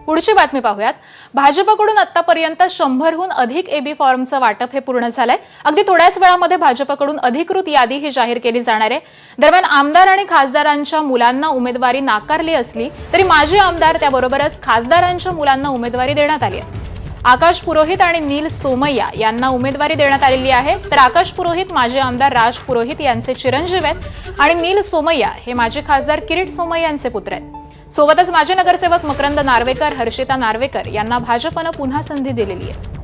पुढची बातमी पाहूयात। भाजपकडून आतापर्यंत 100हून अधिक एबी फॉर्मचं वाटप हे पूर्ण झालंय। अगदी थोड्याच वेळामध्ये भाजपकडून अधिकृत यादी ही जाहीर केली जाणार आहे। दरम्यान आमदार आणि खासदारांच्या मुलांना उमेदवारी नाकारली असली तरी माजी आमदार त्याबरोबरच खासदारांच्या मुलांना उमेदवारी देण्यात आली आहे। आकाश पुरोहित आणि नील सोमय्या यांना उमेदवारी देण्यात आलेली आहे। तर आकाश पुरोहित माजी आमदार राज पुरोहित यांचे चिरंजीव आहेत आणि नील सोमय्या हे माजी खासदार किरीट सोमय्या यांचे पुत्र आहेत। सोबतच माजी नगरसेवक मकरंद नार्वेकर, हर्षिता नार्वेकर यांना भाजपने पुन्हा संधी दिलेली आहे।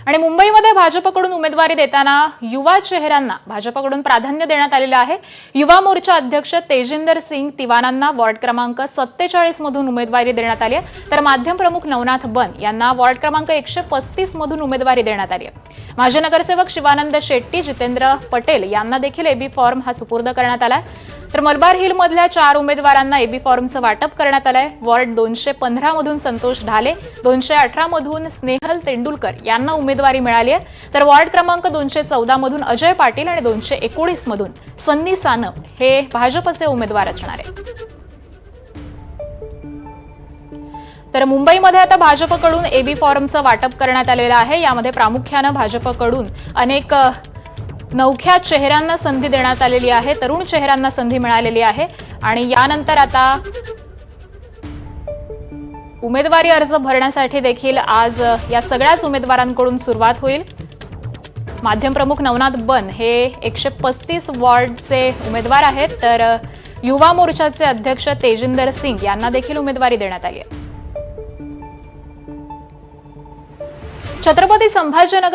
आणि मुंबईमध्ये भाजपकडून उमेदवारी देताना युवा चेहऱ्यांना भाजपकडून प्राधान्य देण्यात आलेलं आहे। युवा मोर्चा अध्यक्ष तेजिंदर सिंग तिवानांना वॉर्ड क्रमांक 47 मधून उमेदवारी देण्यात आली आहे। तर माध्यम प्रमुख नवनाथ बन यांना वॉर्ड क्रमांक 135 मधून उमेदवारी देण्यात आली आहे। माजी नगरसेवक शिवानंद शेट्टी, जितेंद्र पटेल यांना देखील एबी फॉर्म हा सुपूर्द करण्यात आला आहे। तर मलबार हिल मधल्या 4 उमेदवारांना एबी फॉर्मचं वाटप करण्यात आलंय। वॉर्ड 215 मधून संतोष ढाले, 218 मधून स्नेहल तेंडुलकर यांना उमेदवारी मिळाली आहे। तर वॉर्ड क्रमांक 214 मधून अजय पाटील आणि 219 मधून सन्नी सानप हे भाजपचे उमेदवार असणार आहेत। तर मुंबईमध्ये आता भाजपकडून एबी फॉर्मचं वाटप करण्यात आलेलं आहे। यामध्ये प्रामुख्याने भाजपकडून अनेक नवख्या चेहऱ्यांना संधी देण्यात आलेली आहे, तरुण चेहऱ्यांना संधी मिळालेली आहे। आणि यानंतर आता उमेदवारी अर्ज भरण्यासाठी देखील आज या सगळ्याच उमेदवारांकडून सुरुवात होईल। माध्यम प्रमुख नवनाथ बन हे 135 वॉर्डचे उमेदवार आहेत। तर युवा मोर्चाचे अध्यक्ष तेजिंदर सिंग यांना देखील उमेदवारी देण्यात आली आहे। छत्रपती संभाजीनगर